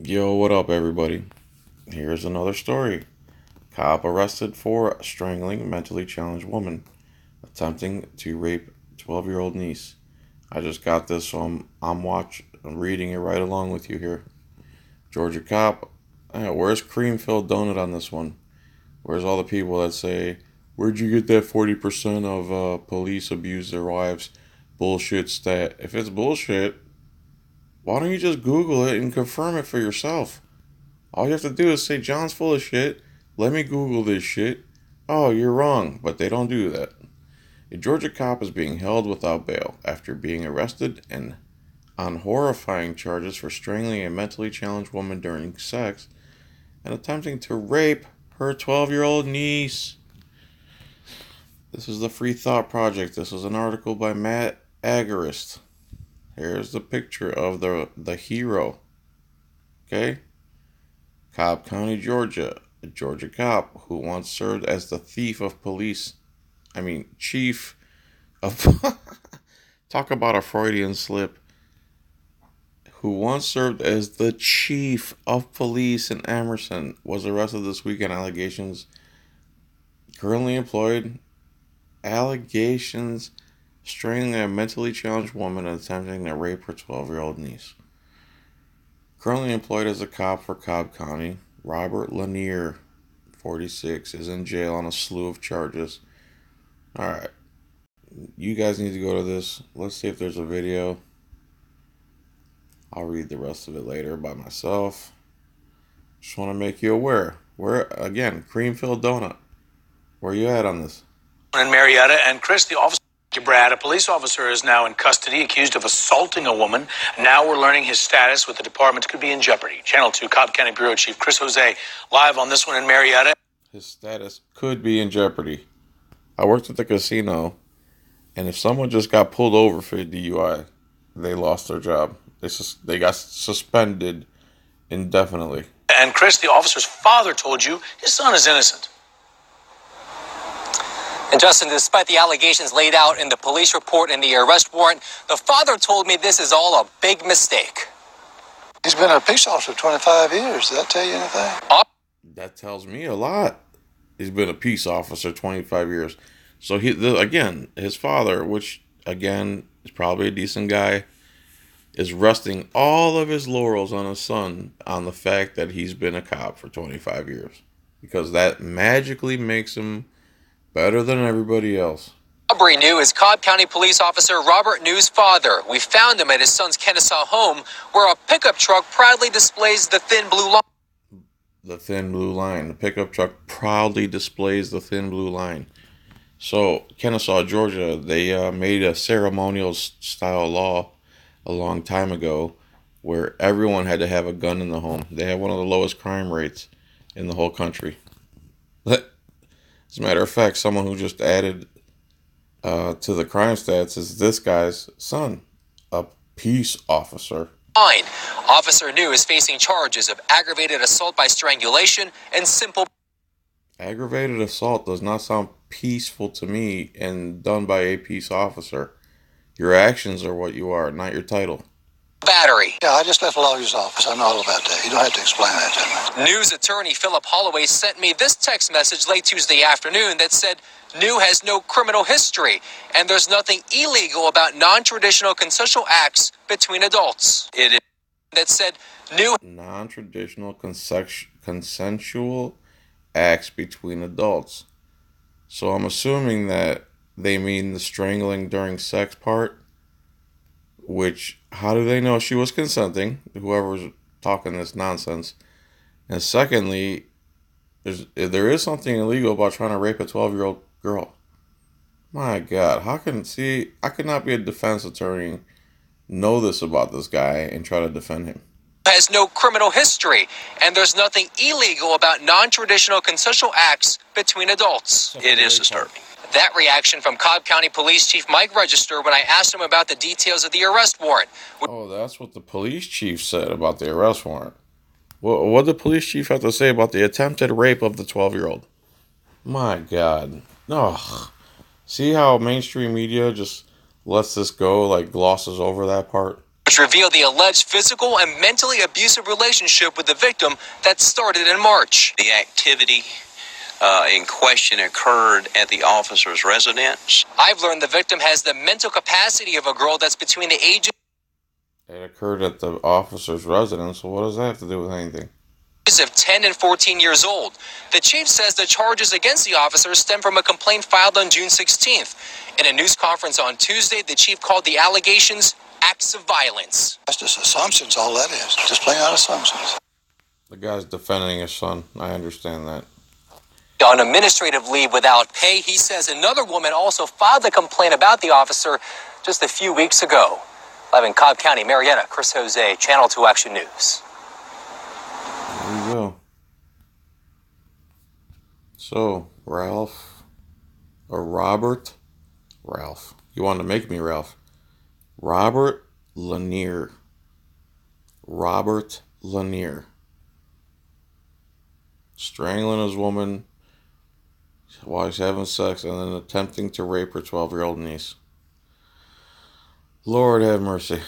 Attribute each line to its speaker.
Speaker 1: Yo, what up, everybody? Here's another story. Cop arrested for strangling mentally challenged woman attempting to rape 12-year-old niece. I just got this, so I'm reading it right along with you here. Georgia cop. Where's cream filled donut on this one? Where's all the people that say, "Where'd you get that 40% of police abuse their wives bullshit stat?" If it's bullshit, why don't you just Google it and confirm it for yourself? All you have to do is say, "John's full of shit. Let me Google this shit." Oh, you're wrong, but they don't do that. A Georgia cop is being held without bail after being arrested and on horrifying charges for strangling a mentally challenged woman during sex and attempting to rape her 12-year-old niece. This is the Free Thought Project. This is an article by Matt Agarist. Here's the picture of the hero. Okay? Cobb County, Georgia. A Georgia cop who once served as the chief of talk about a Freudian slip. Who once served as the chief of police in Emerson was arrested this week on allegations strangling a mentally challenged woman and attempting to rape her 12-year-old niece. Currently employed as a cop for Cobb County, Robert Lanier, 46, is in jail on a slew of charges. Alright, you guys need to go to this. Let's see if there's a video. I'll read the rest of it later by myself. Just want to make you aware. Again, cream-filled donut. Where you at on this?
Speaker 2: In Marietta, and Chris, the officer, Brad, a police officer, is now in custody, accused of assaulting a woman. Now we're learning his status with the department could be in jeopardy. Channel 2 Cobb County Bureau Chief Chris Jose live on this one in Marietta.
Speaker 1: His status could be in jeopardy. I worked at the casino, and if someone just got pulled over for a DUI, they lost their job. They got suspended indefinitely.
Speaker 2: And Chris, the officer's father told you his son is innocent.
Speaker 3: And Justin, despite the allegations laid out in the police report and the arrest warrant, the father told me this is all a big mistake.
Speaker 4: He's been a peace officer 25 years. Does that tell you anything?
Speaker 1: That tells me a lot. He's been a peace officer 25 years. So his father, which again is probably a decent guy, is resting all of his laurels on his son on the fact that he's been a cop for 25 years. Because that magically makes him better than everybody else.
Speaker 3: Aubrey New is Cobb County Police Officer Robert New's father. We found him at his son's Kennesaw home, where a pickup truck proudly displays the thin blue line.
Speaker 1: The thin blue line. The pickup truck proudly displays the thin blue line. So, Kennesaw, Georgia, they made a ceremonial style law a long time ago where everyone had to have a gun in the home. They have one of the lowest crime rates in the whole country. As a matter of fact, someone who just added to the crime stats is this guy's son, a peace officer.
Speaker 3: Fine. Officer New is facing charges of aggravated assault by strangulation and simple...
Speaker 1: Aggravated assault does not sound peaceful to me and done by a peace officer. Your actions are what you are, not your title.
Speaker 3: battery.
Speaker 4: Yeah, I just left the lawyer's office. I know all about that. You don't have to explain that to me.
Speaker 3: News attorney Philip Holloway sent me this text message late Tuesday afternoon that said New has no criminal history and there's nothing illegal about non-traditional consensual acts between adults. It is that said New
Speaker 1: non-traditional consensual acts between adults. So I'm assuming that they mean the strangling during sex part, which, how do they know she was consenting, whoever's talking this nonsense? And secondly, there is something illegal about trying to rape a 12-year-old girl. My God, I could not be a defense attorney, know this about this guy, and try to defend him.
Speaker 3: Has no criminal history, and there's nothing illegal about non-traditional consensual acts between adults.
Speaker 2: It is disturbing.
Speaker 3: That reaction from Cobb County Police Chief Mike Register when I asked him about the details of the arrest warrant.
Speaker 1: Oh, that's what the police chief said about the arrest warrant. What did the police chief have to say about the attempted rape of the 12-year-old? My God. Ugh. See how mainstream media just lets this go, like glosses over that part?
Speaker 3: which revealed the alleged physical and mentally abusive relationship with the victim that started in March.
Speaker 5: The activity in question occurred at the officer's residence.
Speaker 3: I've learned the victim has the mental capacity of a girl that's between the ages
Speaker 1: It occurred at the officer's residence, so what does that have to do with anything?
Speaker 3: of 10 and 14 years old. The chief says the charges against the officer stem from a complaint filed on June 16th. In a news conference on Tuesday, the chief called the allegations acts of violence.
Speaker 4: That's just assumptions, all that is. Just plain out assumptions.
Speaker 1: The guy's defending his son. I understand that.
Speaker 3: On administrative leave without pay, he says another woman also filed a complaint about the officer just a few weeks ago. Live in Cobb County, Marietta, Chris Jose, Channel 2 Action News.
Speaker 1: There you go. So, Ralph, or Robert, Ralph. You wanted to make me Ralph. Robert Lanier. Robert Lanier. Strangling his woman while he's having sex and then attempting to rape her 12-year-old niece. Lord have mercy.